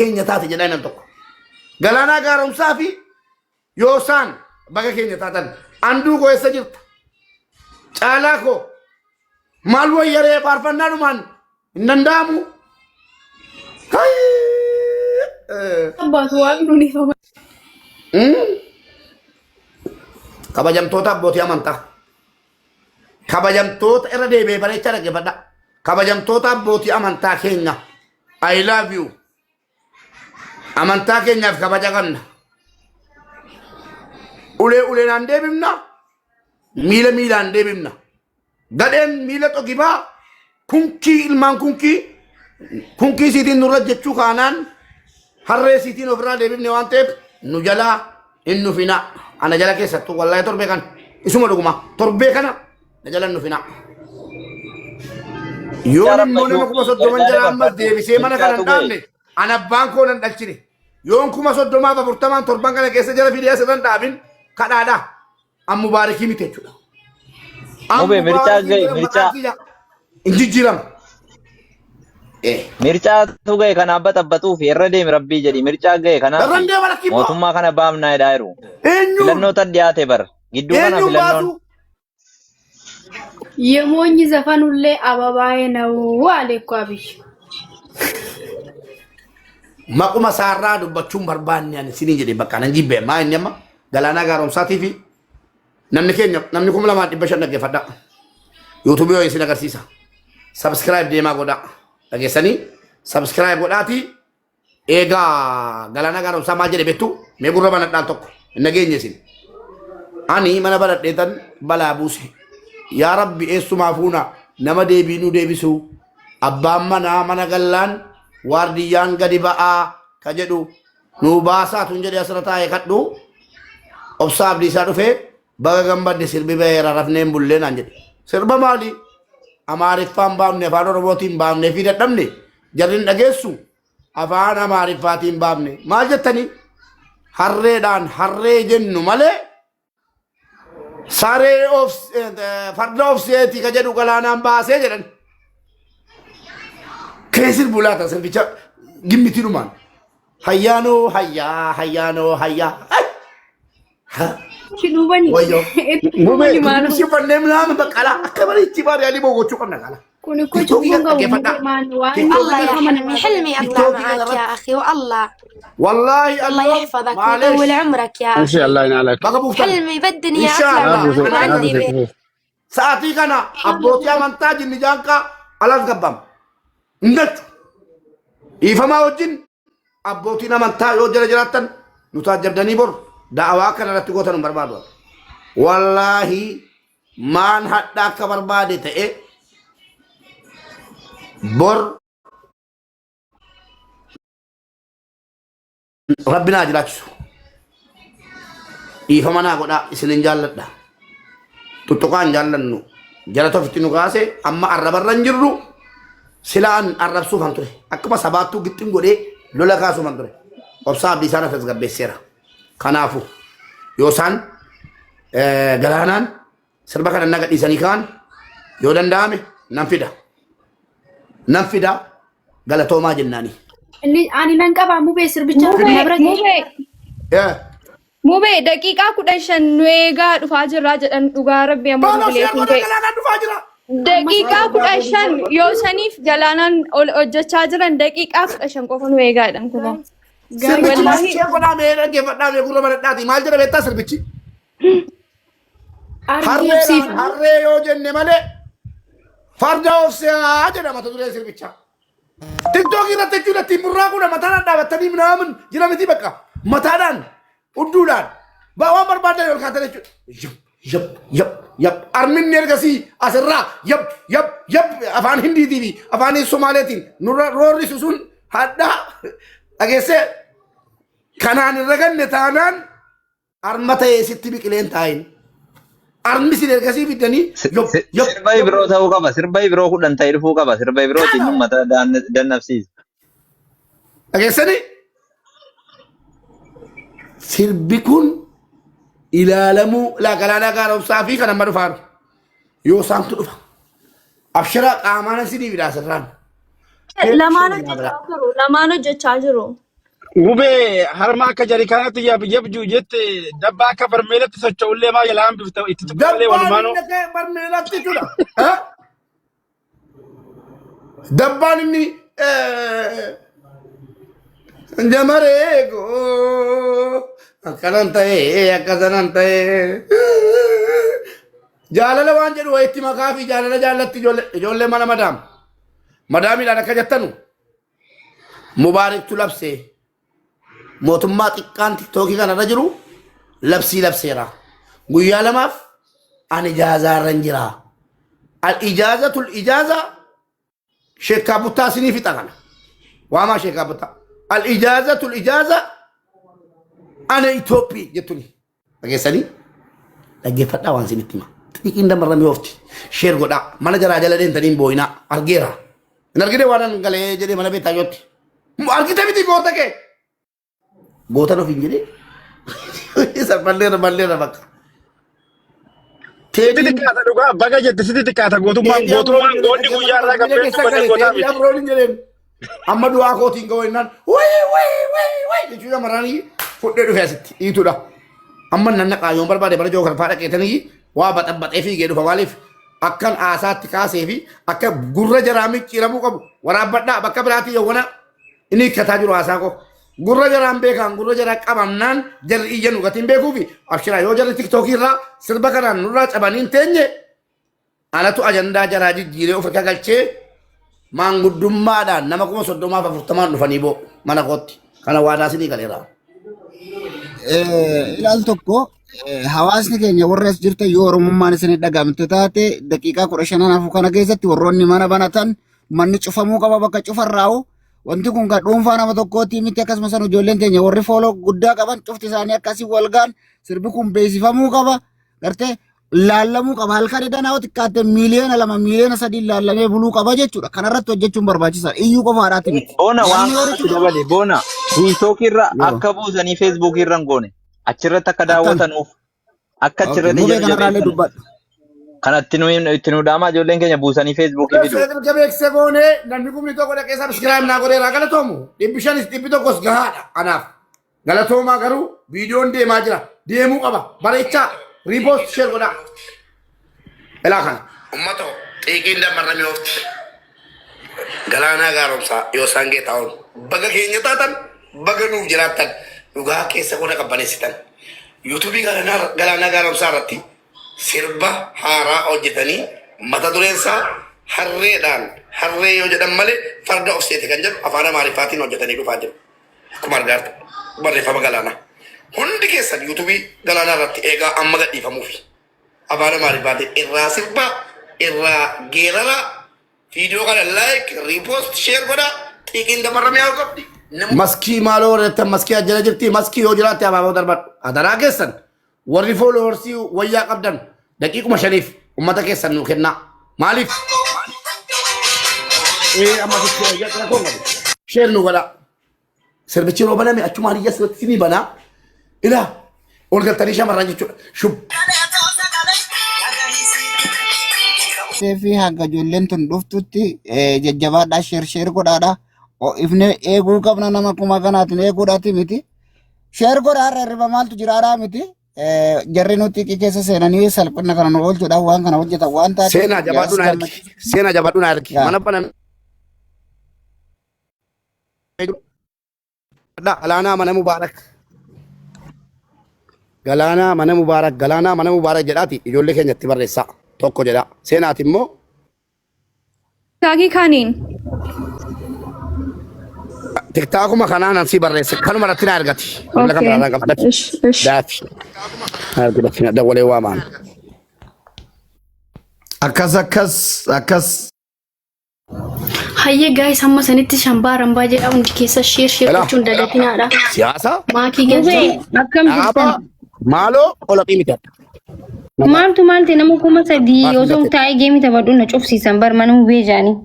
keenya taate jedhaa nan tokko. Galaanaa gaaromsaa fi yoosaan baga keenya taatan anduu koo eessa jirta? Caalaa koo maal wayyaree faarfannaa dhumaan hin danda'amu? Abbaatu waan nuunifama. Kabajamtoota abbootii amantaa. Kabajamtoota irra deebi'ee bareechaa dhaggeeffadha. Kabajamtoota abbootii amantaa keenya. I love you. Amantaa keenyaaf kabaja qabna. Uleen deebifna. Miilaan deebifna. Gadheen miila xogibaa kunkii ilmaan kunkii siitiin nurra jechuu kaanaan harree siitiin ofirraa deebifne waan ta'eef nu jalaa hin nufina. Ana jala keessattuu wallahi torbee kana isuma dhuguma torbee kana na jala hin nufina. Yoon immoo nama 30 jala ammas deebisee mana kana hin dhaabne ana abbaan koo nan dhalchine. Yoon 30 torban kana keessa jala fidee asirran dhaabin kadhaadha. An mubaarikii miti jechuudha. Mube mirchaa injijjiirama. Mirchaa tu gahe kana abba tabbatuuf irra deemi rabbii jedhi mirchaa gahe kana mootummaa kana baamnaa jedhaa jiru. Filannoota dhiyaate bar gidduu kana filannoon. የሞኝ ዘፈን ሁሌ አበባዬ ነው አለ እኮ አብይ Maquma saarraa dubbachuun barbaanne ani sinin jedhe bakka nan jibbe maa inni amma Galaanaa gaaromsaatii fi namni keenya namni 2500 dhaggeeffadha. YouTube yoo isin agarsiisa. Subscribe deemaa godha. Dhageessanii subscribe godhaati. Egaa Galaanaa gaaromsaa maal jedhe beektu mee gurra banadhaan tokko hin nageenye isin. Ani mana baradheetan balaa buuse. Yaa Rabbi eessumaa fuuna nama deebiinuu deebisuu abbaan manaa mana gallaan waardiyyaan gadi ba'aa ka jedhu nuu baasaa tun jedhe asirra taa'ee kadhu obsaa abdii isaa dhufee baga gambadde sirbi ba'eera rafneen bullee naan jedhe. Sirba maali? Amaariffaan baafne afaan Oromootiin baafne fi dadhabne jarrin dhageessu afaan Amaariffaatiin baafne maal jettanii? Harreedhaan harree jennu malee saree of farda of seetii ka jedhu Galaanaan baasee jedhan. Keesir bulaata sirbicha gimmiti dhumaan. Hayyaanoo hayyaa. Kinubani. Wayyo. Mubee si fanneen laama baqala akka bareechi baadiyyaa ali bogochuu qabna kala. كوني كنت الله يحلمي حلمي أطلع معك يا أخي والله والله الله يحفظك ويطول عمرك يا ان أخي شاء الله ينالك حلمي بالدنيا إن شاء أطلع الله. معك ما عندي بيت Sa'aatii kana abbootii amantaa jinni jaankaa alas gabbam. Indachu. Ifamaa wajjin abbootiin amantaa yoo jala jiraattan nu taajjabdanii bor da'awaa kana irratti gootan hin barbaadu. Wallaahi maan hadhaa akka barbaade ta'e bor rabbi naa jiraachisu. Ifama naa godhaa isinin jaalladha. Tuttuqaan jaallannu jala tofitti nu kaase amma arrabarra hin jirru silaan arrabsuuf han ture akkuma sabaattuu gixxin godhee lola kaasuuf han ture obsaa abdii isaan afes gabbeesseera. Kanaafu yoo isaan Galaanaan sirba kana naga dhiisanii kaan yoo danda'ame nan fida galatoomaa jennaanii. أنا ننقب عمو بيسر بيتشا Mube daqiiqaa 15 nu eegaa dhufaa jirra jedhan dhugaa rabbi amma buleetiin ta'e. Daqiiqaa 15 yoo saniif Galaanaan hojjechaa jiran daqiiqaa 15 qofa nu eegaa jedhan kun. Sirbichi godhaa mee dhaggeeffadhaa mee gurra baradhaati maal jedha beektaa sirbichi? Harree yoo jenne malee farda of se'aa jedha mata duree sirbichaa. Tiktookii irratti jechuudha ittiin burraa kuna mataadhaan dhaabattanii minaamin jira miti bakka mataadhaan. Udduudhaan waan barbaadan ol kaatan jechuudha. Yap arminni ergasii asirraa yap afaan Hindiitii fi afaan Somaaleetiin roorrisu sun hadhaa dhageessee kanaan irra ganne taanaan arma ta'ee sitti biqileen taa'in. Armi sin ergasii fiddanii sirba biroo ta'uu qaba. Sirba biroo kudhan ta'ee dhufuu qaba. Sirba birootiin uummata dannabsiisa. Dhageessanii sirbi kun ilaalamuu Galaanaa gaaromsaa fi kan amma dhufaaru yoo isaantu dhufa abshira qaamaan isinii fidhaa sirraan. Lamaan hojjechaa jiru. Gubee harma akka jarikaanatti yabjuu jette dabbaa akka barmeelatti socho'ullee maa jalaan bifta itti tuqalee walumaanoo. Dabbaan barmeelatti jechuudha. Dabbaan inni jamareego akkanan ta'e akkasanan ta'e jaalala waan jedhu wayitti makaa fi jaalala jaallatti ijoollee mana madaamiidhaan akka jettanu mubaarektu labsee mootummaa xiqqaan tiktookii kanarra jiru labsii labseera guyyaa lamaaf an ijaazaarra hin jira al ijaazatul ijaaza sheekkaa buttaa sinii fixa kana waamaa sheekkaa buttaa al ijaazatul ijaaza ana Itoophii jettuni dhageessanii dhaggeeffadhaa waan sinitti hima xixiqqin damarramee oofti sheer godhaa mana jaraa jala deemtaniin boo'inaa argeera hin argine waan galee jedhee mana beektaa jootti argite miti goota kee goota ofiin jedhee isa balleera bakka. Sitti xiqqaata dhugaa baga jette sitti xiqqaata gootummaan goonni guyyaa irraa gabbee godhe godhaa miti. Amma du'aa kootiin ga'u innaan wayi jechuudha maraanii fudhee dhufee asitti dhiitudha. Amma nan naqaayoon barbaade bara joo karfaa dhaqeetanii waa baxabbaxee fiigee dhufa maaliif akkan aasaatti kaasee fi akka gurra jaraa micciiramuu qabu waraabbadhaa bakka biraatii yawwana inni hiikkataa jiru haasaa koo. Gurra jaraan beekan gurra jaraa qabamnaan jarri iyya nu gatiin beekuu fi abshiraa yoo jarri tiktookii irraa sirba kanaan nurraa cabaniin teenye anatu ajandaa jaraa jijjiiree of irra galchee maanguddummaadhaan nama 30-40 dhufanii boo mana kootti kana waadaa sinii galeera. Ilaal tokko hawaasni keenya warra as jirtan yoo oromummaan isin dhagaamte taate daqiiqaa 15 kana keessatti warroonni mana banatan manni cufamuu qaba bakka cufarraa'u wanti kun kan dhuunfaa nama tokkooti miti akkasumas ijoolleen keenya warri fooloo guddaa qaban cufti isaanii akkasii walgaan sirbi kun beeksifamuu qaba gartee laallamuu qaba halkan idanaa xiqqaatte miliyoona 2 miliyoona 3 laallamee buluu qaba jechuudha kanarratti hojjechuun barbaachisaadha iyyuu qofaadhaati miti. Boona waan dabale boona tiiktookii irra akka buusanii feesbuukii irra goone achirratti akka daawwatanuuf akka achirratti jedhu kanatti itti nu dhaamaa ijoolleen keenya buusanii feesbuukii fidu. Gabeekse goone namni kumni tokko dhaqee sabskiraayib naa godheera galatoomu 500 gahaadha anaaf galatoomaa garuu viidiyoon deemaa jira deemuu qaba bareechaa riipost sheer godhaa. Ilaa kana uummato xiiqiin damarramee oofti galaanaa gaaromsaa yoo isaan geetaa'uun baga keenya taatan baga nuuf jiraattan dhugaa keessa qooda qabbaneessitan yuutuubii galaanaa gaaromsaa irratti sirba haaraa hojjetanii mata dureensaa harree yoo jedhan malee farda of seete kan jedhu afaan amaariffaatiin hojjetanii dhufaa jiru. Akkuma argaartu barreeffama galaanaa. Hundi keessan yuutuubii galaanaa irratti eegaa amma gadhiifamuufi afaan amaariffaatiin irraa sirba irraa geerara viidiyoo kana laayik riipost sheer godha xiiqiin damarramee haa qabdi. Maskii maaloo irratti maskii ajjala jirti maskii yoo jiraatte abaaboo darbadhu adaraa keessan warri fooloowarsii wayyaa qabdan daqiiquma 5 ummata keessan nu kennaa maaliif amma sheer nu godha sirbichi yeroo baname achumaan iyya sirriitti ni banaa ilaa ol galtanii shamarran jechuudha shub. Fi hanga ijoolleen tun dhuftutti jajjabaadhaa sheer godhaadhaa ifne eeguu qabna nama kuma kanaatiin eeguudhaati miti sheer godhaarra irriba maaltu jiraadhaa miti. Jarri nuti keessa seenanii salphina kana nu oolchuudhaaf waan kana hojjetan waan taate seenaa jabaadhu na argi mana banan galaanaa mana mubaarak jedhaati ijoollee keenyatti barreessaa tokko jedha seenaati immoo Taagii kaaniin tiktaakuma kanaan ansi barreesse kanuma irratti na argati. Daafi argati dawalee waamaan. Akkas. Hayyee gaayis amma sanitti shambaa rambaa jedha hundi keessa sheer gochuun dagatinaadha. Siyaasa. Maakii galchee. Akkam jirtan? Maaloo qolaqii miti. Maaltu nama 3,000 osoo taa'ee geemii taphadhu na cufsiisan bar mana hubee jaanii.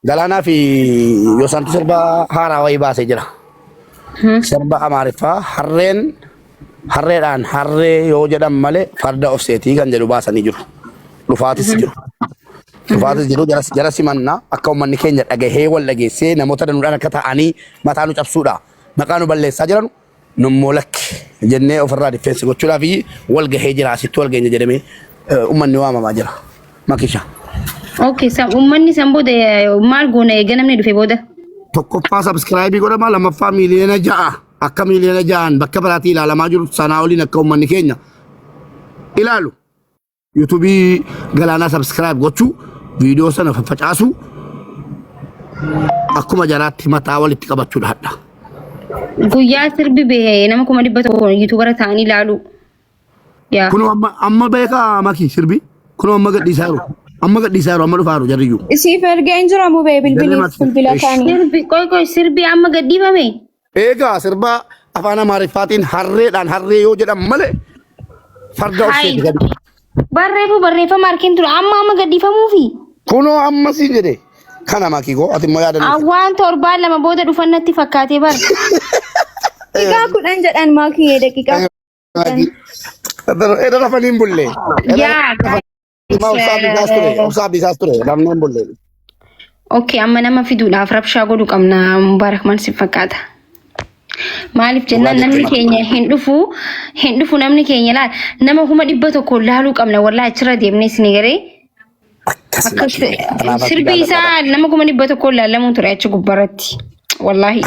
Galaanaa fi Yoosantu sirba haaraa wayii baasee jira. Sirba amaariffaa harreedhaan harree yoo jedhan malee farda of seetii kan jedhu baasanii jiru. Dhufaatis jiru. Cufaatu jiru jara simannaa akka uummanni keenya dhagahee wal dhageessee namoota danuudhaan akka ta'anii mataa nu cabsuudha. Maqaa nu balleessaa jiran nummoo lakki jennee ofirraa difeensi gochuudhaaf wal gahee jira asitti wal geenya jedhamee uummanni waamamaa jira. Makisha. Okay, uummanni san booda maal goona ganamni dhufe booda? Tokkoffaa subscribe godhama lammaffaa miiliyoona 6 akka miiliyoona 6 bakka biraatti ilaalamaa jiru sanaa oliin akka uummanni keenya ilaalu. YouTube Galaanaa subscribe gochuu video sana faffacaasu akkuma jaraatti mataa walitti qabachuudha hadha. Guyyaa sirbi bee nama kuma dhibba tokko YouTuber ta'anii ilaalu. Yaa. Kun amma beeka maki sirbi. Kun amma gadhiisaa jiru. Amma gadhiisaa jiru amma dhufaa jiru jarriyyuu. Isiif ergeen jira mu bee bilbila kaanii. Sirbi qoy sirbi amma gadhiifame. Eegaa sirba afaan Amaariffaatiin harreedhaan harree yoo jedhamu malee farda ofseeti gadi. Barreeffama argin ture amma gadhiifamuufi. Kunoo amma siin jedhe kana maki goo ati immoo yaadannoo. Awwaan torbaan lama booda dhufannatti fakkaatee bar. Daqiiqaa 10 jedhan maakii daqiiqaa. Era rafaniin bullee. Yaa. Usaab isaas ture rafaniin bullee. Okay, amma nama fiduudhaaf rabshaa godhu qabna Mubaarak maal si fakkaata? Maaliif jennaan namni keenya hin dhufu namni keenya laal nama kuma dhibba tokko laaluu qabna wallahi achirra deemnee isin garee. Sirbi isaa nama kuma dhibba tokko laalamu ture achi gubbaratti wallahi.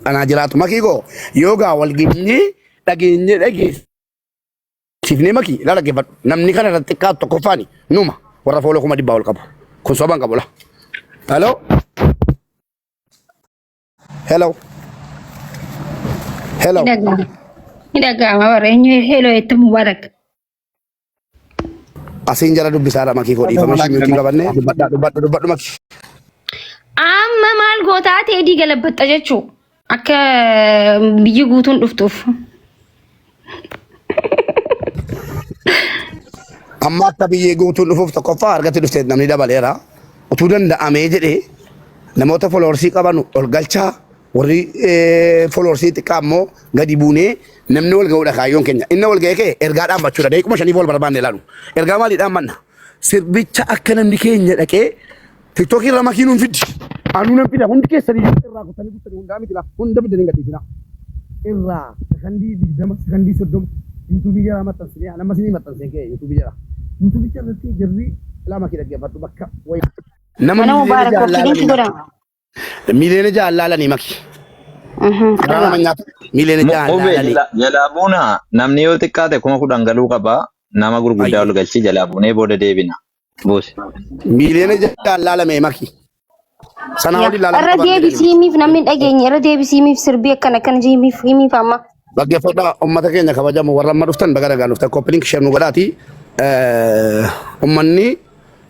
Ana jiraatu makii goo yoogaa wal gibnii dhageenye sifnee makii ilaala geeffadhu namni kana irratti xiqqaatu tokkoffaani numa warra fooloo kuma dhibbaa ol qaba kun soban qabu la. Hello. Hello. Hello. Hidagama bareenyu hello itti Mubaarak. Asiin jara dubbisaadha makii koo dhiifama shimmiitiin qabannee dubbadhu makii. Amma maal gootaa ta'ee galabatta jechuu akka biyyi guutuun dhuftuuf. Amma akka biyyi guutuun dhufuuf tokkoffaa argatti dhuftee namni dabaleera. Utuu danda'amee jedhee namoota foloorsii qaban ol galchaa warri foloorsii xiqqaa immoo gadi buunee namni wal ga'uudha kaayyoon keenya. Inni wal ga'ee kee ergaa dhaammachuudha. Daqiiquma 5 wal barbaanne ilaalu. Ergaa maalii dhaammanna? Sirbicha akka namni keenya dhaqee TikTok irra makiinuun fiddi. Anuu nan fida hundi keessanii irraa kutanii kuttanii hundaa miti laa hunda fidanii gadhiisina. Irraa sakandii 20 sakandii 30 YouTube jara maxxansine anamma sinii maxxansee kee YouTube jara. YouTube irratti jirri lama kii dhaggeeffadhu bakka wayi. Nama Mubaarak ofiidinti godhama. Miliyoona jaallalanii maki. Nama nyaata miliyoona jaallalanii. Jalaa buuna namni yoo xiqqaate 10,000 galuu qaba nama gurguddaa ol galchii jalaa buunee booda deebina. Buuse. Miliyoona jaallalame maki. Sana wali laalama. Irra deebisiimiif namni dhageenye irra deebisiimiif sirbii akkana jiimiif himiif amma. Dhaggeeffadhaa uummata keenya kabajamu warra amma dhuftan baga nagaan dhuftan koppiliin share nu godhaati. Uummanni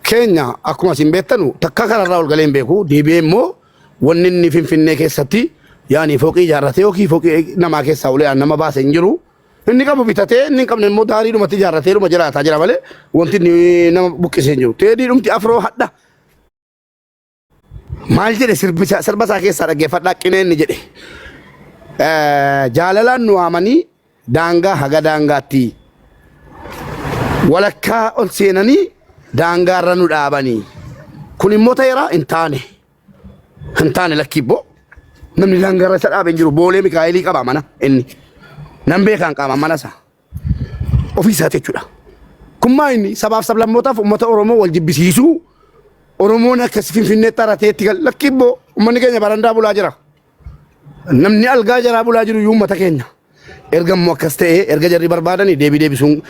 keenya akkuma isin beektanu takka kanarraa ol galee hin beeku deebi'ee immoo wanni inni Finfinnee keessatti yaani fooqii ijaarratee yookiin fooqii namaa keessaa ulee nama baasee hin jiru. Inni qabu bitatee inni hin qabne immoo daarii dhumatti ijaarratee dhuma jiraataa jira malee wanti nama buqqisee hin jiru. Teedii dhumti afroo hadha. Maal jedhe sirba isaa keessaa dhaggeeffadhaa qinee inni jedhe. Jaalalaan nu waamanii daangaa haga daangaatti walakkaa ol seenanii daangaarra nu dhaabanii kun immoo ta'eera hin taane lakkibboo namni daangaarra isa dhaabe hin jiru boolee Mikaa'elii qaba mana inni nan beekaan qaba mana isaa ofiisaati jechuudha. Kun maa inni sabaaf sablammootaaf uummata Oromoo wal jibbisiisuu Oromoon akkas Finfinneetti harateetti lakkibboo uummanni keenya barandaa bulaa jira. Namni algaa jaraa bulaa jiru uummata keenya. Erga immoo akkas ta'ee erga jarri barbaadanii deebisuun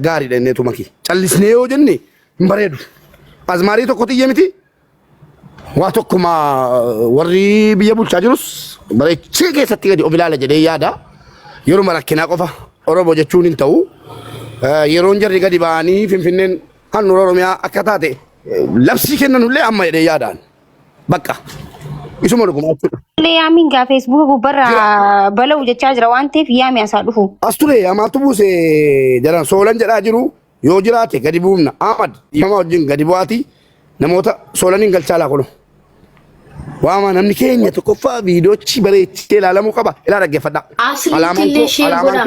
gaariidha inneetu maki. Callisnee yoo jenne hin bareedu. Azmaarii tokko xiyye miti. Waa tokkuma warri biyya bulchaa jirus bareechee keessatti gadi of ilaala jedhee yaada. Yeroo rakkinaa qofa Oromoo jechuun hin ta'u. Yeroon jarri gadi ba'anii Finfinneen handhuura Oromiyaa akka taate labsii kennanullee amma jedhee yaadaan. Bakka. Isuma dhugumaa jechuudha. Yaamiin gaa Facebook gubbarraa bala'u jechaa jira waan ta'eef yaami asaa dhufu. As ture amaatu buusee jaran soolan jedhaa jiru yoo jiraate gadi buufna Ahmad dhiifama wajjin gadi bu'aati namoota soolaniin galchaa laa kunu. Waama namni keenya tokkoffaa viidiyoochi bareechee ilaalamuu qaba. Ilaa dhaggeeffadhaa. Asli tillee shee godha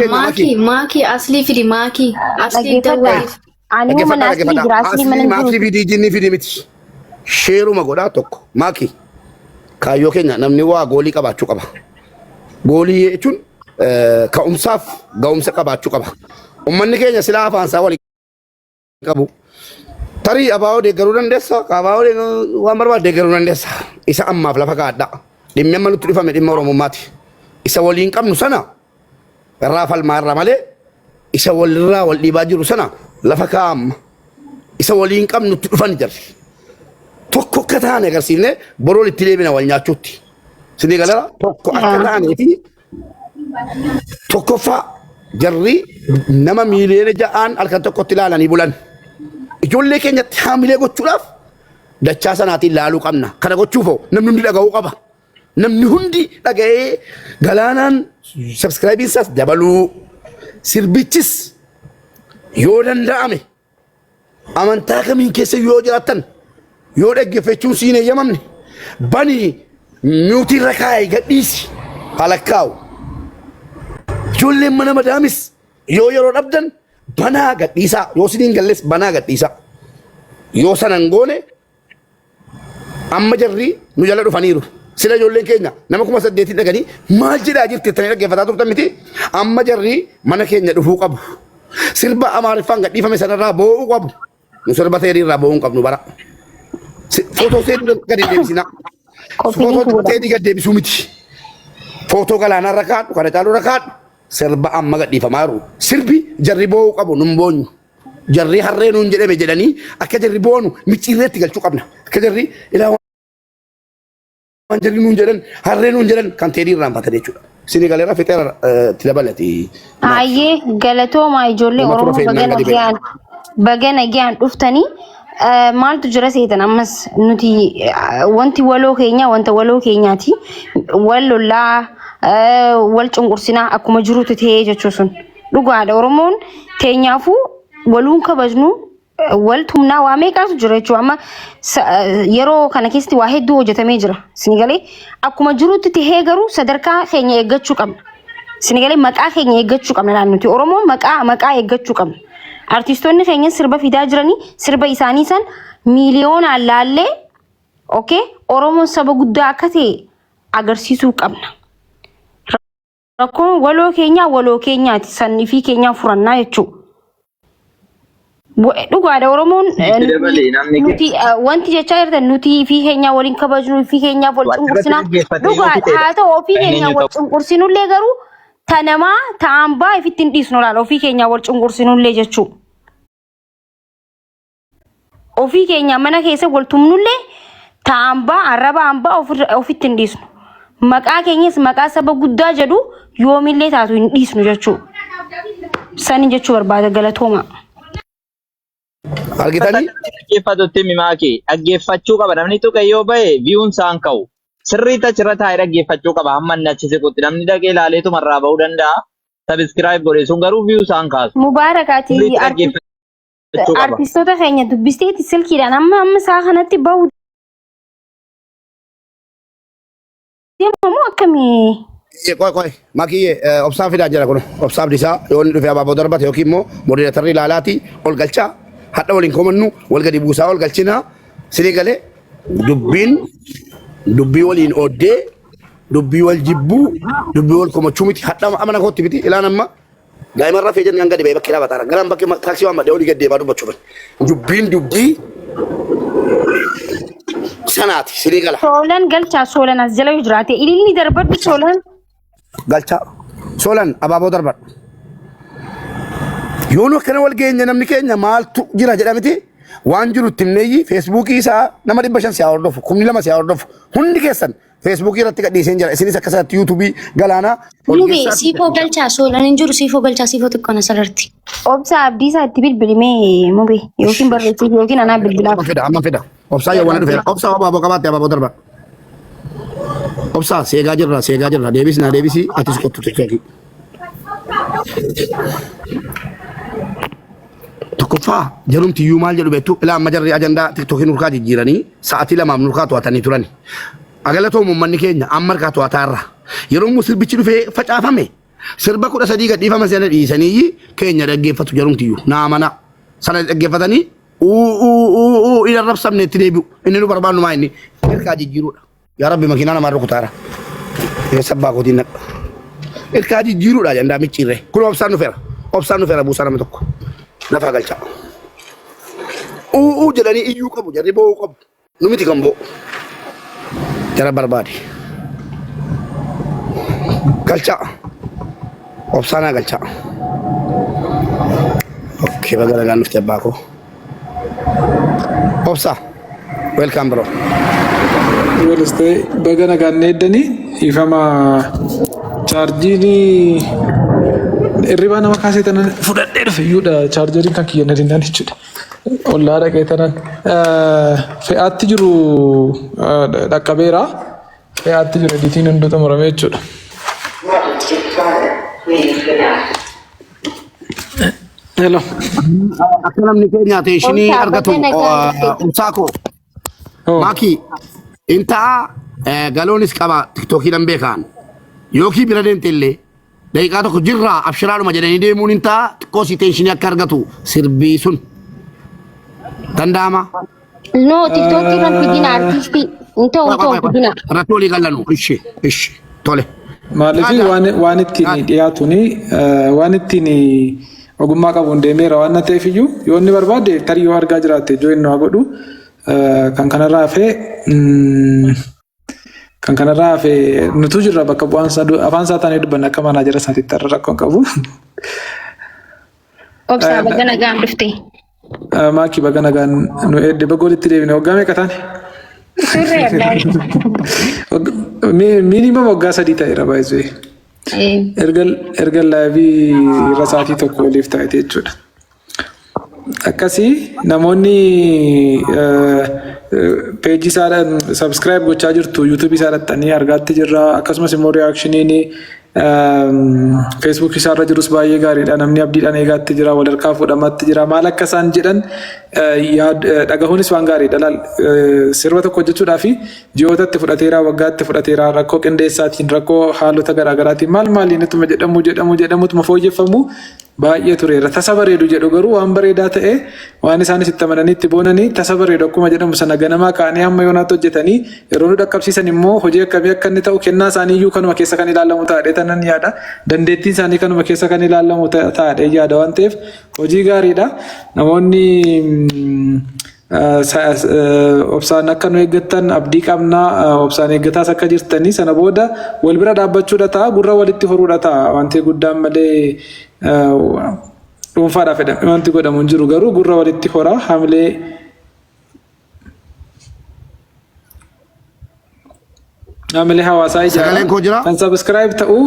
maakii aslii fidi maakii aslii dawwaaf. Ani uma naasni jira asli mana Maakii fi diijinni fi dimiti. Sheeruma godhaa tokko. Maakii. Kaayyoo keenya namni waa goolii qabaachuu qaba. Goolii jechuun ka'umsaaf ga'umsa qabaachuu qaba. Uummanni keenya silaa afaan isaa walii qabu. Tarii abaa'oo deeggaruu dandeessa. Abaa'oo waan barbaadu deeggaruu dandeessa. Isa ammaaf lafa kaadhaa. Dhimmi amma nutti dhufame dhimma Oromummaati. Isa waliin qabnu sana irraa falmaa irra malee isa walirraa wal dhiibaa jiru sana lafa kaa'amma. Isa waliin qabnu nutti dhufan jirri. Tokko akka taane agarsiifne boroon itti deebina wal nyaachuutti. Sinii galala tokko akka taaneeti tokkoffaa jarri nama miiliyoona ja'aan halkan tokkotti ilaalanii bulan. Ijoollee keenyatti haamilee gochuudhaaf dachaa sanaatiin laaluu qabna. Kana gochuufoo namni hundi dhaga'uu qaba. Namni hundi dhaga'ee galaanaan sabskiraayibiin isaas dabaluu sirbichis yoo danda'ame amantaa kamiin keessa yoo jiraattan yoo dhaggeeffachuun siin eeyyamamne banii miutii irra kaa'ee gadhiisi halakkaa'u. Ijoolleen mana madaamis yoo yeroo dhabdan banaa gadhiisaa yoo siniin galles banaa gadhiisaa. Yoo sanan goone amma jarri nu jala dhufaniiru. Sila ijoolleen keenya nama 8,000 dhaganii maal jedhaa jirti jettanii dhaggeeffataa turtan miti. Amma jarri mana keenya dhufuu qabu. Sirba Amaariffaan gadhiifame sanarraa boo'uu qabu. Nu sirba teerii irraa boo'uu hin qabnu bara. Footoo teerii gadi deebisina. Footoo teerii gadi deebisuu miti. Footoo galaanaa irra kaadhu kana caaluu irra kaadhu. Sirba amma gadhiifamaa jiru. Sirbi jarri boo'uu qabu nun boonyu. Jarri harree nuun jedhame jedhanii akka jarri boonu micciirreetti galchuu qabna. Akka jarri ilaa waan jarri nuun jedhan harree nuun jedhan kan teerii irraanfatan jechuudha. Sinii galeera fixeera itti dabalati. Ayyee galatooma ijoollee Oromoo bagana giyaan dhuftanii maaltu jira seetan ammas nuti wanti waloo keenya wanta waloo keenyaati wal lollaa wal cunqursinaa akkuma jirutu ta'ee jechuu sun dhugaadha. Oromoon teenyaafuu waluun kabajnu wal tumnaa waa meeqaatu jira jechuudha. Amma yeroo kana keessatti waa hedduu hojjetamee jira. Sinigalee akkuma jirutti ta'ee garuu sadarkaa keenya eeggachuu qabna. Sinigalee maqaa keenya eeggachuu qabna naannuti. Oromoon maqaa eeggachuu qabna. Artistoonni keenya sirba fidaa jiranii sirba isaanii san miiliyoonaan laallee okay Oromoon saba guddaa akka ta'e agarsiisuu qabna. Rakkoon waloo keenyaati sannii fi keenyaa furannaa jechuudha. Dhugaadha Oromoon nuti wanti jechaa jirtan nuti fi keenya waliin kabajnu fi keenya wal cunqursinaa dhugaadha. Haa ta'u ofii keenya wal cunqursinullee garuu tanamaa ta'an baa ifitti hin dhiisnu laala ofii keenya wal cunqursinullee jechuudha. Ofii keenya mana keessa wal tumnullee ta'an baa arrabaan baa ofitti hin dhiisnu. Maqaa keenyas maqaa saba guddaa jedhu yoomillee taatu hin dhiisnu jechuudha. Sani jechuu barbaada galatooma. Argitanii? Dhaggeeffatutti mimaakee dhaggeeffachuu qaba namni tokko yoo bahe viyuun isaan ka'u. Sirriitti achirra taa'ee dhaggeeffachuu qaba hamma inni achi siqutti namni dhagee ilaaleetu marraa bahuu danda'a. Sabiskiraayib godhe sun garuu viyuu isaan kaasu. Mubaarakaati artistoota keenya dubbisteeti silkiidhaan amma isaa kanatti bahu. Deemamu akkamii? Qoy makiyyee obsaan fidaa jira kun obsaaf isaa yoo inni dhufee abaaboo darbate yookiin immoo moderatarri ilaalaati ol galchaa hadha waliin komannu wal gadi buusaa ol galchinaa sinii galee dubbii waliin ooddee dubbii wal jibbuu dubbii wal komachuu miti hadha amana kootti miti ilaan amma daa'ima irraa feejan kan gadi ba'ee bakkee laafataara garaan bakkee taaksii waan madde olii gadi deemaa dubbachuuf dubbii sanaati sinii gala. Soolan galchaa soolan as jala jiraate ililli darbadhu soolan. Galchaa soolan abaaboo darbadhu. Yoo nu akkana wal geenya namni keenya maaltu jira jedhamiti waan jiru timneeyyi feesbuukii isaa nama 500 siyaa hordofu 2,000 siyaa hordofu hundi keessan feesbuukii irratti gadhiiseen jira isinis akkasatti yuutuubii galaanaa. Nubi siifoo galchaa soolan hin jiru siifoo galchaa siifoo xiqqoon asirratti. Obsa abdiisaa itti bilbilimee mube yookiin barreessiif yookiin anaa bilbilaaf. Amma fida. Obsaa yoo waan dhufeera. Obsaa abaaboo qabaatti abaaboo darba. Obsaa seegaa jirra deebisi atis kottu tiktookii. Tokkoffaa jarumti iyyuu maal jedhu beektu ilaa amma jarri ajandaa tiktookii nurkaa jijjiiranii sa'aatii 2 nurkaa to'atanii turani. Agalatoo uummanni keenya amma harkaa to'ataarra. Yeroo immoo sirbichi dhufee facaafame sirba 13 gadhiifama sana dhiisanii keenya dhaggeeffatu jarumti iyyuu naamana. sana dhaggeeffatanii ila rabsamne itti deebi'u inni nu barbaannu maa inni ergaa jijjiiruudha yaa rabbi makiinaa namaa rukutaara sabbaa kootiin naqa ergaa jijjiiruudha jandaa micciirre kun obsaan dhufeera buusaa nama tokko lafa galcha jedhanii iyyuu qabu jarri bo'uu qabu nu miti kan bo'u jara barbaade galcha obsaanaa galcha okkee bagara gaan dhufte abbaa koo obsa welcome bro Welste bagana ganne dani ifama chargini irriba nama kaase tanan fudadhe dhufe yuudha chargerin kan kiyya nadinaan jechuudha ollaa dhaqee tanan fe'aatti jiru dhaqqabeera fe'aatti jiru editiin hunduu xumurame jechuudha. Hello. akka namni keenya ta'e ishinii argatu umsaakoo maakii intaa galoonis qaba tiktookiidhaan beekan yookii bira deemte illee daqiiqaa tokko jirraa abshiraadhuma jedhanii deemuun intaa xiqqoo si ta'e ishinii akka argatu sirbii sun danda'ama. No, TikTok irraan fidina artisti. Ta'u fidina. Irratti walii galanu ishi tole. Maaliif waan ittiin dhiyaatuni waan ittiin ogummaa qabuun deemeera waan ta'eef iyyuu yoo inni barbaade tarii yoo argaa jiraatte join nu haa godhu kan kanarraa hafee nutu jirra bakka bu'aan afaan isaa taanee dubbanna akka manaa jira isaatiitti irra rakkoon qabu. Obsaa baga nagaan dhufte. Maakii baga nagaan nu eedde baga walitti deebine waggaa meeqa taane? Minimum waggaa 3 ta'eera baay'ee. Erga laayivii irra sa'aatii tokko waliif taa'ete jechuudha. Akkasii namoonni peejii isaadhaan subscribe gochaa jirtu yuutuubii isaa dhaxxanii argaatti jirra akkasumas immoo reaakshiniin Facebook isaarra jirus baay'ee gaariidha namni abdiidhaan eegaatti jira wal harkaa fuudhamaatti jira maal akka isaan jedhan dhagahuunis waan gaariidha laal sirba tokko hojjechuudhaa fi ji'ootatti fudhateera waggaatti fudhateera rakkoo qindeessaatiin rakkoo haalota garaagaraatiin maaliin ittuma jedhamutuma fooyyeffamu baay'ee tureera tasa bareedu jedhu garuu waan bareedaa ta'e waan isaanis itti amananii itti boonanii tasa bareedu akkuma jedhamu sana ganamaa kaanii hamma yoonaatti hojjetanii yeroo nu dhaqqabsiisan immoo hojii akkamii akka inni ta'u kennaa isaanii iyyuu kanuma keessa kan ilaalamu taa'ee tanan yaada dandeettiin isaanii kanuma keessa kan ilaalamu taa'ee yaada waan ta'eef hojii gaariidha namoonni obsaan akka nu eeggattan abdii qabnaa obsaan eeggataas akka jirtanii sana booda wal bira dhaabbachuudha ta'a gurra walitti horuudha ta'a wanti guddaan malee dhuunfaadhaaf jedhame wanti godhamu hin jiru garuu gurra walitti horaa hamilee hawaasaa ijaaraa kan subscribe ta'u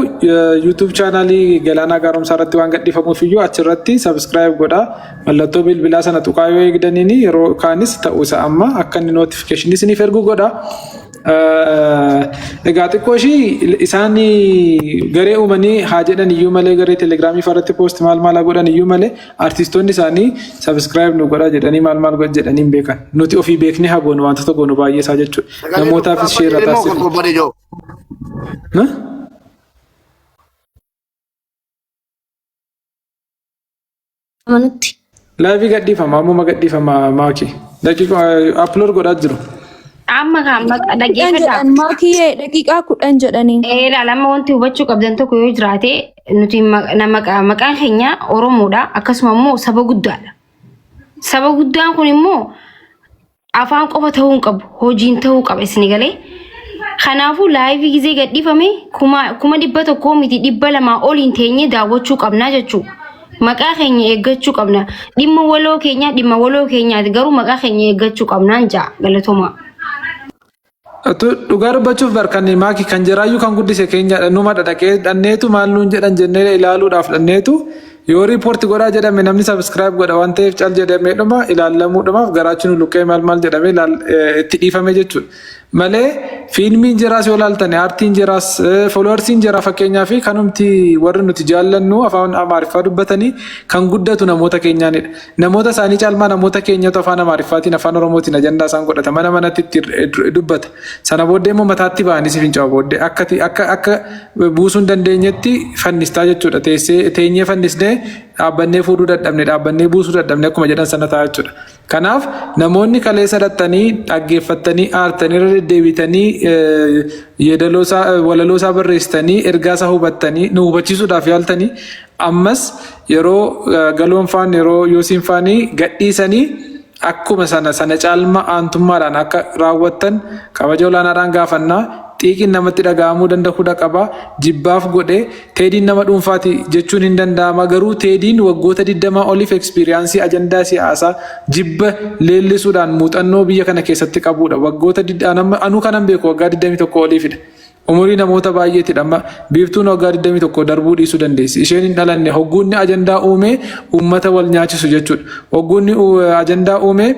YouTube chaanalii Galaanaa Gaaromsaa irratti waan gadhiifamuuf iyyuu achirratti subscribe godhaa mallattoo bilbilaa sana tuqaa yoo eegdaniini yeroo kaanis ta'u isa amma akka inni notification isiniif ergu godhaa. Egaa xiqqoo ishii isaan garee uumanii haa jedhan iyyuu malee garee telegiraamii irratti post maal godhan iyyuu malee artistoonni isaanii subscribe nu godhaa jedhanii maal jedhanii hin beekan nuti ofii beeknee haa goonu wantoota goonu baay'ee isaa jechuudha namootaafis sheerra taasisu. Laayivii gadhiifama ammuma gadhiifama maakii daqiiqa upload godhaa jiru. Amma dhaggeeffadhaa. Maakii daqiiqaa 10 jedhanii. Lama wanti hubachuu qabdan tokko yoo jiraate nuti maqaan keenya Oromoodha akkasuma immoo saba guddaadha. Saba guddaan kun immoo afaan qofa ta'uu hin qabu hojiin ta'uu qaba isin galee. Kanaafuu laayivii gizee gadhiifame kuma 100 miti 200 oliin teenyee daawwachuu qabnaa jechuudha. Maqaa keenya eeggachuu qabna. Dhimma waloo keenyaati garuu maqaa keenya eeggachuu qabnaan ja'a galatooma. Dhugaa dubbachuuf barkanne maakii kan jiraayyuu kan guddise keenya numa dhaqee dhanneetu maal nuun jedhan jennee ilaaluudhaaf dhanneetu yoo riipoorti godhaa jedhame namni subscribe godha waan ta'eef cal jedhamee dhuma ilaallamuudhaaf garaachinu luqqee maal jedhamee itti dhiifame jechuudha. malee fiilmiin jiraas yoo ilaaltan aartiin jiraas foolowarsiin jira fakkeenyaa fi kanumti warri nuti jaallannu afaan Amaariffaa dubbatanii kan guddatu namoota keenyaanidha. Namoota isaanii caalmaa namoota keenyatu afaan Amaariffaatiin afaan Oromootiin ajandaa isaan godhata mana manatti itti dubbata. Sana booddee immoo mataatti ba'anii si fincaa'u booddee akka buusuu hin dandeenyetti fannistaa jechuudha. Teenyee fannisnee dhaabbannee fuudhuu dadhabne dhaabbannee buusuu dadhabne akkuma jedhan sana ta'a jechuudha. Kanaaf namoonni kaleessa dhattanii dhaggeeffatanii aartanii irra deddeebitanii walaloosaa barreessitanii ergaasaa hubattanii nu hubachiisuudhaaf yaaltanii ammas yeroo galoon faan yeroo yoosiin faanii gadhiisanii akkuma sana caalma aantummaadhaan akka raawwattan kabaja olaanaadhaan gaafannaa. Xiiqiin namatti dhaga'amuu danda'uu qaba. Jibbaaf godhee teediin nama dhuunfaati jechuun hin danda'ama. Garuu teediin waggoota 20 oliif ekspiriyaansii ajandaa siyaasaa jibba leellisuudhaan muuxannoo biyya kana keessatti qabudha. Waggoota anuu kanan beeku waggaa 21 oliifidha. Umurii namoota baay'eetidha. Biiftuun waggaa 21 darbuu dhiisuu dandeessi. Isheen hin dhalanne hogguunni ajandaa uumee uummata wal nyaachisu jechuudha. Hogguunni ajandaa uumee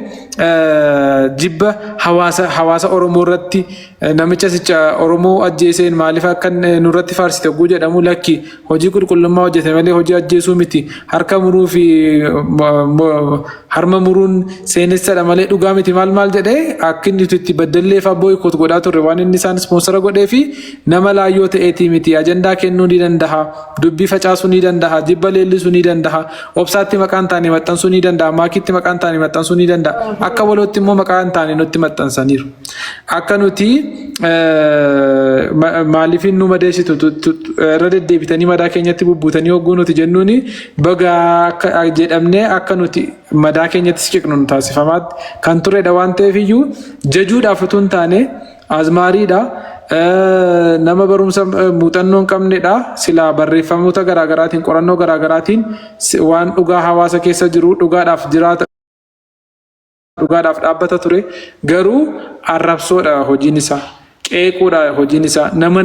jibba hawaasa Oromoo irratti namicha sicha Oromoo ajjeeseen maaliif akka nurratti faarsite hogguu jedhamu lakki hojii qulqullummaa hojjete malee hojii ajjeesuu miti. Harka muruu fi harma muruun seenessadha malee dhugaa miti maal jedhee akka inni itti baddallee fa'aa boykoot godhaa turre waan inni isaan ispoonsara godhee fi nama laayyoo ta'eetii miti. Ajandaa kennuu ni danda'a. Dubbii facaasuu ni danda'a. Jibba leellisuu ni danda'a. Obsaatti maqaan taane maxxansuu ni danda'a. Maakitti maqaan taane maxxansuu ni danda'a. Akka walootti immoo maqaan taane nutti maxxansaniiru. Akka nuti maaliif nu madeessitu irra deddeebitanii madaa keenyatti bubbuutanii hogguu nuti jennuuni baga jedhamnee akka nuti madaa keenyatti siqnu nu taasifamaatti kan turedha waan ta'eef iyyuu jajuudhaaf utuu hin taane azmaariidha. Nama barumsa muuxannoo hin qabnedha. Silaa barreeffamoota garaagaraatiin qorannoo garaagaraatiin waan dhugaa hawaasa keessa jiru dhugaadhaaf jiraata. Dhugaadhaaf dhaabbata ture garuu arrabsoodha hojiin isaa qeequudha hojiin isaa nama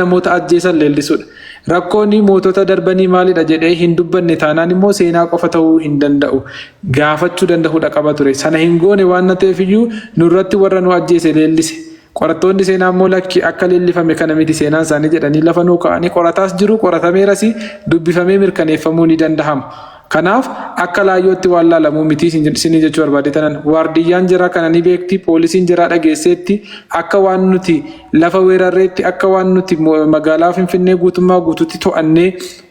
namoota ajjeesan leellisuudha. Rakkoonni mootota darbanii maalidha jedhee hin dubbanne taanaan immoo seenaa qofa ta'uu hin danda'u gaafachuu danda'uudha qaba ture. Sana hin goone waan ta'eef iyyuu nurratti warra nu ajjeese leellise. Qorattoonni seenaa immoo lakki akka leellifame kana miti seenaan isaanii jedhanii lafa nuu ka'anii qorataas jiru qoratameeras dubbifamee mirkaneeffamuu ni danda'ama. Kanaaf akka laayyootti waan laalamuu miti isinii jechuu barbaade tanan waardiyyaan jira kana ni beekti poolisiin jira dhageesseetti akka waan nuti lafa weerarreetti akka waan nuti magaalaa Finfinnee guutummaa guututti to'annee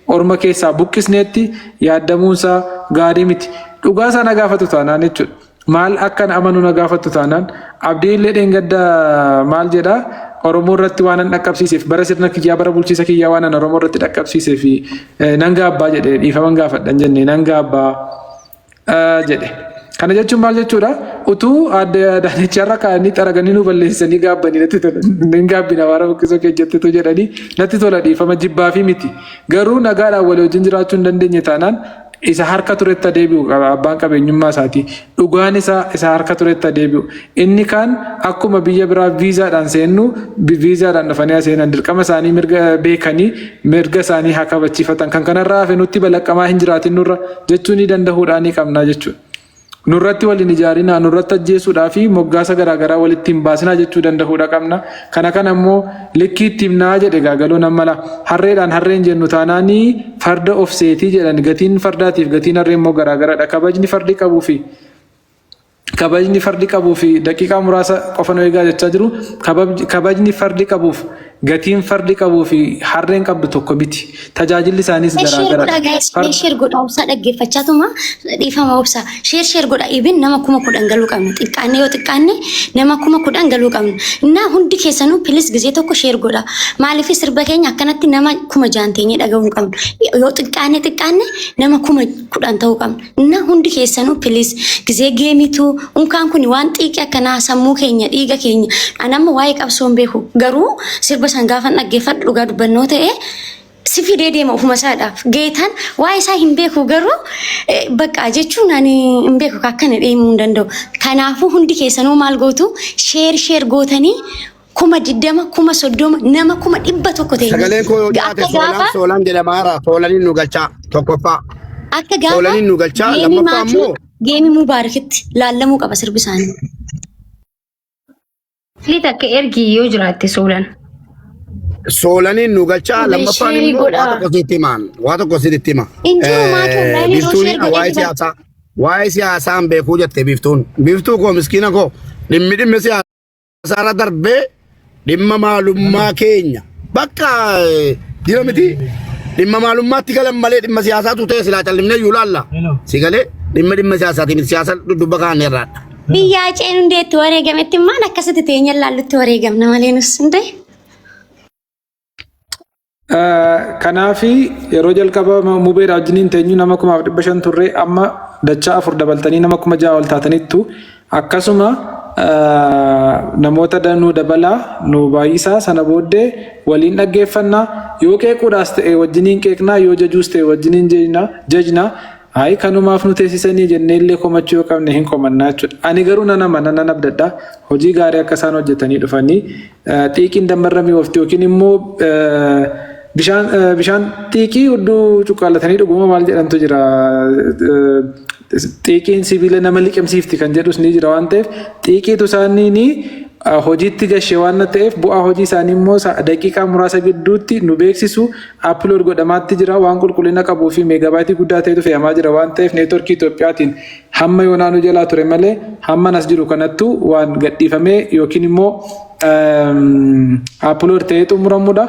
orma keessaa buqqisneetti yaaddamuunsaa gaarii miti. Dhugaa sana gaafatu taanaan jechuudha. Maal akka amanu na gaafatu taanaan abdiillee dheengadda maal jedhaa Oromoo irratti waan an dhaqqabsiiseef bara sirna kiyyaa bara bulchiisa kiyyaa waan an Oromoo irratti dhaqqabsiiseef nan gaabbaa jedhee dhiifaman gaafadhan jennee nan gaabbaa jedhe. Kana jechuun maal jechuudha? Utuu adda daanichaarra kaa'anii xaraganii nu balleessanii gaabbanii natti tola. Hin gaabbina waara buqqisoo keejjattetu jedhanii natti tola dhiifama jibbaa fi miti. Garuu nagaadhaan walii wajjin jiraachuu hin dandeenye taanaan isa harka turetti deebi'u abbaan qabeenyummaa isaati. Dhugaan isa harka turetti deebi'u. Inni kaan akkuma biyya biraa viizaadhaan seennu viizaadhaan dhufanii seenan dirqama isaanii mirga beekanii mirga isaanii haa kabachiifatan. Kan kanarraa hafe nutti balaqqamaa hin jiraatin nurra jechuu ni danda'uudhaan ni qabnaa jechuudha. Nurratti waliin ijaarinaa nurratti ajjeesuudhaa fi moggaasa garaagaraa walitti hin baasinaa jechuu danda'uudha qabna. Kana ammoo likkii itti himnaa jedhe gaagaloo namala harreedhaan harreen jennu taanaanii farda of seetii jedhan gatiin fardaatiif gatiin harreen immoo garaagaraadha. Kabajni fardi qabuuf daqiiqaa muraasa qofa nu eegaa jechaa jiru. Kabajni fardi qabuuf gatiin fardi qabuuf harreen qabdu tokko miti. Tajaajilli isaaniis garaagara. Sheer godha obsaa dhaggeeffachaatuma dhiifama obsaa. Sheer godha ibin nama 10,000 galuu qabna. Xiqqaanne yoo xiqqaanne nama 10,000 galuu qabna. Innaa hundi keessanuu pilis gizee tokko sheer godha. Maaliif sirba keenya akkanatti nama 6,000 teenyee dhaga'uu qabna. Yoo xiqqaanne nama 10,000 ta'uu qabna. Innaa hundi keessanuu pilis gizee geemituu unkaan kun waan xiiqii akkanaa sammuu keenya dhiiga keenya anamma waa'ee qabsoon beeku garuu sirba san gaafa dhaggeeffadhu dhugaa dubbannoo ta'e si fidee deema ofuma isaadhaaf geetaan waa'ee isaa hin beeku garuu bakka jechuun ani hin beeku akkana deemuu hin danda'u. Kanaafuu hundi keessanuu maal gootu sheer gootanii 20,000 30,000 nama 100 ta'e. Sagaleen koo yoo dhiyaate soolaan jedhamaara soolaniin nu galchaa tokkoffaa. Akka gaafa soolaniin nu galchaa lammaffaa immoo geemi mubaarakitti laallamuu qaba sirbi isaanii. Lita ke ergi yo jiraate solan. Soolaniin nu galchaa lammaffaan immoo waa tokko sitti himaan. Waa tokko sitti hima. Biftuun waa'ee siyaasaan beekuu jette biftuun. Biftuu koo miskiina koo dhimmi siyaasaarra darbee dhimma maalummaa keenya. Bakka jira miti dhimma maalummaatti galan malee dhimma siyaasaatu ta'e silaa callimnee iyyuu laalla. Si galee dhimma siyaasaatiin siyaasa dudduba kaa'anii irraadha. Biyyaa ceenu ndeetti wareegametti maal akkasitti teenya laallutti wareegamna malee nus hundee. Kanaafi yeroo jalqaba mubeedhaa wajjiniin teenyu nama 500 turre amma dachaa 4 dabaltanii nama 6,000 ol taatanittu akkasuma namoota danuu dabalaa nu baay'isaa sana booddee waliin dhaggeeffannaa yoo qeequudhaas ta'e wajjiniin qeeqnaa yoo jajuus ta'e wajjiniin jajnaa Hai kanumaaf nu teessisanii jennee illee komachuu yoo qabne hin komannaa jechuudha. Ani garuu nan abdadha hojii gaarii akka isaan hojjetanii dhufanii xiiqiin dammarramii oofti yookiin immoo bishaan xiiqii hudduu cuqqaalatanii dhuguma maal jedhamtu jira. Xiiqiin sibiila nama liqimsiifti kan jedhus ni jira waan ta'eef xiiqiitu isaanii hojiitti gashee waan ta'eef bu'aa hojii isaanii immoo daqiiqaa muraasa gidduutti nu beeksisu upload godhamaatti jira waan qulqullina qabuu fi meegabaayitii guddaa ta'etu fe'amaa jira waan ta'eef neetworkii Itoophiyaatiin hamma yoonaanu jalaa ture malee hamma nas jiru kanattu waan gadhiifamee yookiin immoo upload ta'ee xumuramudha.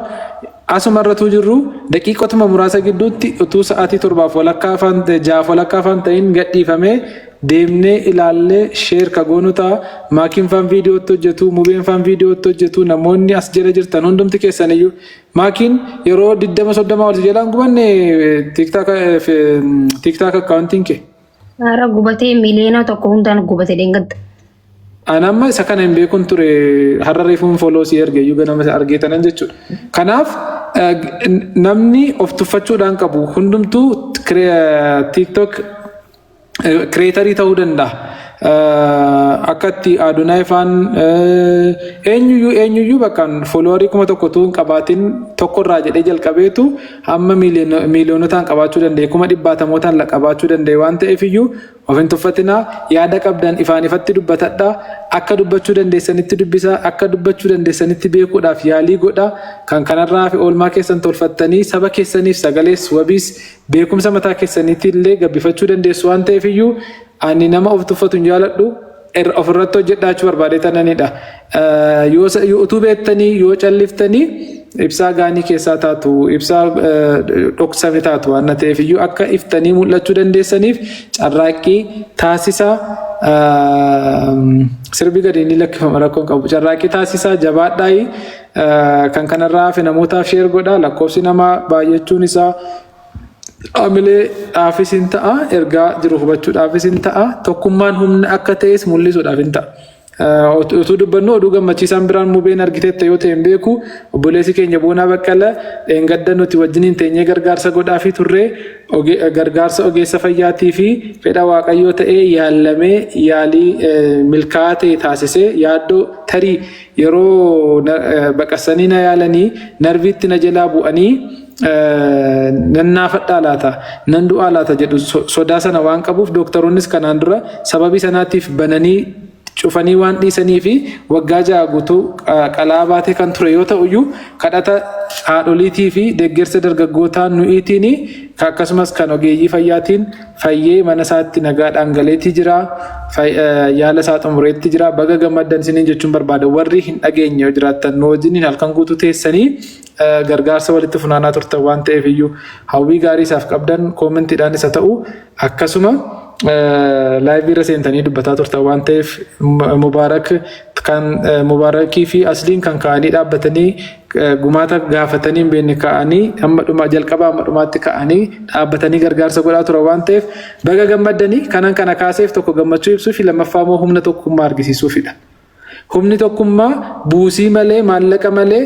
Asuma irratti jirru daqiiqotuma muraasa gidduutti utuu sa'aatii 7 walakkaa afaan ta'in gadhiifamee deemnee ilaallee sheer kagoonu ta'a maakiin faan viidiyootti hojjetu mubeen faan viidiyootti hojjetu namoonni as jala jirtan hundumti keessaniyyuu maakiin yeroo 20-30 ol jalaan gubanne tiktaak akkaawuntiin kee. Haara gubatee miliyoona tokko hundaan gubate deengadda. Anamma isa kana hin beekun ture har'a reefuun folloosii ergeeyyuu ganama argeetanan jechuudha. Kanaaf namni of tuffachuudhaan qabu hundumtuu TikTok creatorii ta'uu danda'a. Akkatti Adonai faan eenyuyyuu bakkaan folloowarii 1,000 tuun qabaatiin tokkorraa jedhee jalqabeetu hamma miiliyoonotaan qabaachuu danda'e 100,000 qabaachuu danda'e waan ta'eefiyyuu of hin tuffatinaa yaada qabdan ifaan ifatti dubbatadhaa akka dubbachuu dandeessanitti dubbisaa akka dubbachuu dandeessanitti beekuudhaaf yaalii godhaa kan kanarraa fi oolmaa keessan tolfattanii saba keessaniif sagalees wabiis beekumsa mataa keessaniitti illee gabbifachuu dandeessu waan ta'eefiyyuu ani nama of tuffatu hin jaaladhu ofirratti hojjedhaachuu barbaadetananidha. Yoo utuu beektanii yoo calliftanii ibsaa gaanii keessaa taatu ibsaa dhoksame taatu waan ta'eefiyyuu akka iftanii mul'achuu dandeessaniif carraaqqii taasisaa sirbi gadi ni lakkifama rakkoon qabu carraaqqii taasisaa jabaadhaayi kan kanarraa fi namootaaf sheer godhaa lakkoofsi namaa baay'achuun isaa Amilee dhaafis hin ta'a ergaa jiru hubachuudhaafis hin ta'a tokkummaan humna akka ta'es mul'isuudhaaf hin ta'a. Utuu dubbannu oduu gammachiisaan biraan mubeen argiteetta yoo ta'e hin beeku obboleessi keenya Boonaa Baqqala dheengadda nuti wajjiniin teenyee gargaarsa godhaa fi turree gargaarsa ogeessa fayyaatii fi fedha waaqayyoo ta'ee yaalamee yaalii milkaa'aa ta'e taasisee yaaddoo tarii yeroo baqasanii na yaalanii narviitti na jalaa bu'anii nan naafadhaa laata nan du'aa laata jedhu sodaa sana waan qabuuf dooktaroonnis kanaan dura sababii sanaatiif bananii cufanii waan dhiisanii fi waggaa 6 guutuu qalaa baatee kan ture yoo ta'uyyuu kadhata haadholiitii fi deeggarsa dargaggootaan nu'iitiin akkasumas kan ogeeyyii fayyaatiin fayyee mana isaatti nagaadhaan galeetii jira yaala isaa xumureetti jira baga gammaddan isiniin jechuun barbaada warri hin dhageenye yoo jiraattan nu wajjiniin halkan guutuu teessanii gargaarsa walitti funaanaa turtan waan ta'eef iyyuu hawwii gaarii isaaf qabdan koomentiidhaan isa ta'u akkasuma laayivii irra seentanii dubbataa turtan waan ta'eef mubaarakii fi asliin kan ka'anii dhaabbatanii gumaata gaafatanii hin beekne ka'anii amma jalqabaa amma dhumaatti ka'anii dhaabbatanii gargaarsa godhaa turan waan ta'eef baga gammaddanii kanan kana kaaseef tokko gammachuu ibsuu fi lammaffaa immoo humna tokkummaa argisiisuufidha. Humni tokkummaa buusii malee maallaqa malee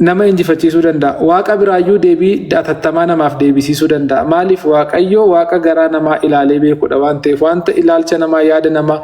nama injifachiisuu danda'a. Waaqa biraayyuu deebii atattamaa namaaf deebisiisuu danda'a. Maaliif waaqayyoo waaqa garaa namaa ilaalee beekudha waan ta'eef wanta ilaalcha namaa yaada namaa